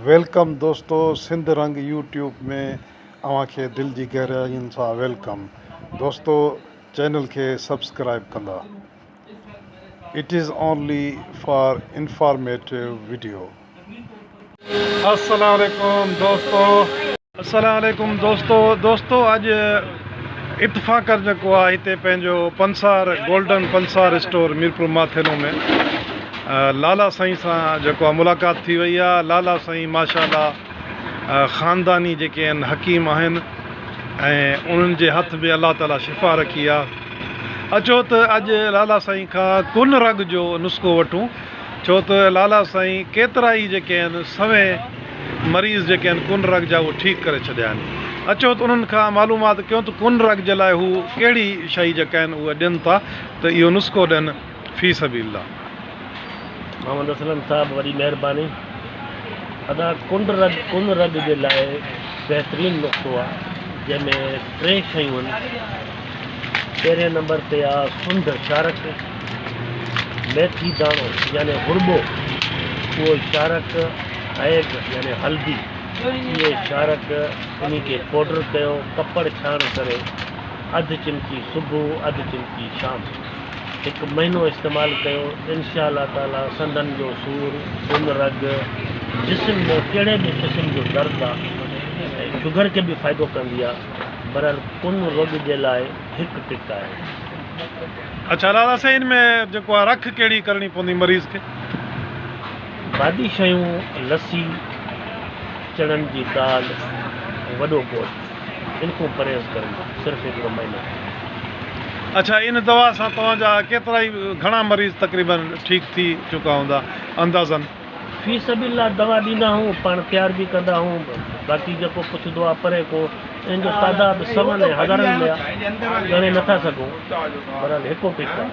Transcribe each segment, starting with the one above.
Welcome दोस्तों, सिंध रंग YouTube में अव्हांखे दिल जी गहराइयुनि सां वेलकम। दोस्तों, चैनल के सब्सक्राइब कंदा। It is only for informative video. अस्सलाम वालेकुम दोस्तों अॼु इत्तफ़ाक़ जेको आहे हिते पंहिंजो पंसार गोल्डन पंसार स्टोर मीरपुर माथेरो में लाला साईं सां जेको आहे मुलाक़ात थी वई आहे। लाला साईं माशाअल्लाह ख़ानदानी जेके आहिनि हकीम आहिनि ऐं उन्हनि जे हथ में अल्लाह ताला शिफ़ा रखी आहे। अचो त अॼु लाला साईं खां कुन रग जो नुस्ख़ो वठूं, छो त लाला साईं केतिरा ई जेके आहिनि सवे मरीज़ जेके आहिनि कुन रग जा उहे ठीकु करे छॾिया आहिनि। अचो त उन्हनि खां मालूमात कयूं त कुन रग जे लाइ हू कहिड़ी शइ जेका आहिनि उहे ॾियनि था त इहो नुस्ख़ो ॾियनि फ़ी सबीलिल्लाह। मोहम्मद असलम साहब वॾी महिरबानी अदा। कुन रग जे लाइ बहितरीनु नुस्ख़ो आहे जंहिंमें 3 शयूं आहिनि। पहिरें नंबर ते आहे सुंढ शारक, मेथी दाणो यानी हुरबो, उहो शारक, हैग यानी हल्दी, इहे शारक इन खे पाउडर कयो, कपड़ छाण करे 1/2 चिमची सुबुह 1/2 चिमची शाम 1 महीनो इस्तेमालु कयो। इंशाअल्लाह ताला संदनि जो सूर, कुन रग, जिस्म में कहिड़े बि क़िस्म जो दर्द आहे ऐं शुगर खे बि फ़ाइदो कंदी आहे। बहरहाल कुन रग जे लाइ हिकु टिक आहे। अच्छा लाला साईं, इन में जेको आहे रख कहिड़ी करणी पवंदी मरीज़ खे? बादी शयूं, लस्सी, चणनि जी दाल, वॾो गोश्त, इनखां परहेज़ करिणो सिर्फ़ु 1 महीनो। अच्छा, इन दवा सां तव्हांजा केतिरा ई घणा मरीज़ तक़रीबन ठीकु थी चुका हूंदा अंदाज़न? फ़ी सबीलिल्लाह दवा ॾींदा आहियूं, पाण तयारु बि कंदा आहियूं। बाक़ी जेको पुछंदो आहे परे को, इन जो तादाद सवनि हज़ारनि में आहे, ॻणे नथा सघूं। बहरहाल हिकु टिक आहे।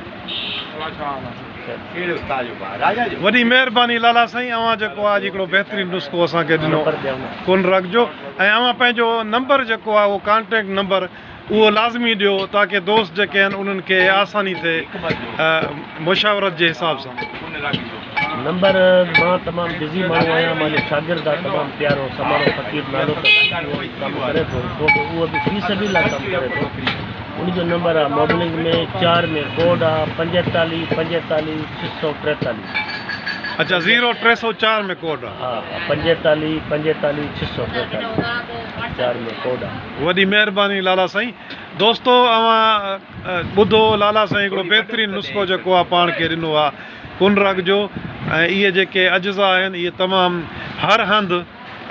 वॾी महिरबानी लाला साईं, अव्हां जेको आहे हिकिड़ो बहितरीनु नुस्ख़ो असांखे ॾिनो कुन रग जो, ऐं अव्हां पंहिंजो नंबर जेको आहे उहो कॉन्टेक्ट नंबर उहो लाज़मी ॾियो ताकी दोस्त जेके आहिनि उन्हनि खे आसानी थिए मुशावरत जे हिसाब सां। नंबर मां तमामु बिज़ी माण्हू आहियां, मुंहिंजो शागिर्द आहे तमामु प्यारो समारो फ़क़ीर नालो कमु करे थो, उहो बि फ़ी सबीलिल्लाह कमु करे थो। उनजो नंबर आहे मोबिलिंग में 4 में कोड आहे 45 45 643। अच्छा, 0304 में कोड आहे? हा, 45 45 643 4 में कोड आहे। वॾी महिरबानी लाला साईं। दोस्तो, अव्हां ॿुधो लाला साईं हिकिड़ो बहितरीनु नुस्ख़ो जेको आहे पाण खे ॾिनो आहे कुन रग जो, ऐं इहे जेके अज्ज़ा आहिनि इहे तमामु हर हंधि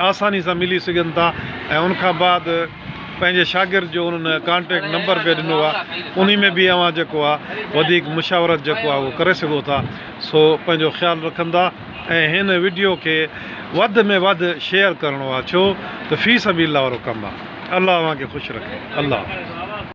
आसानी सां मिली सघनि था। ऐं उनखां बाद पंहिंजे शागिर्द जो उन्हनि कॉन्टेक्ट नंबर बि ॾिनो आहे, उन में बि अव्हां जेको आहे वधीक मुशावरत जेको आहे उहो करे सघो था। सो पंहिंजो ख़्यालु रखंदा ऐं हिन वीडियो खे वधि में वधि शेयर करिणो आहे, छो त फ़ी सबीलिल्लाह वारो कमु आहे। अल्लाह अव्हांखे ख़ुशि रखे। अल्लाह।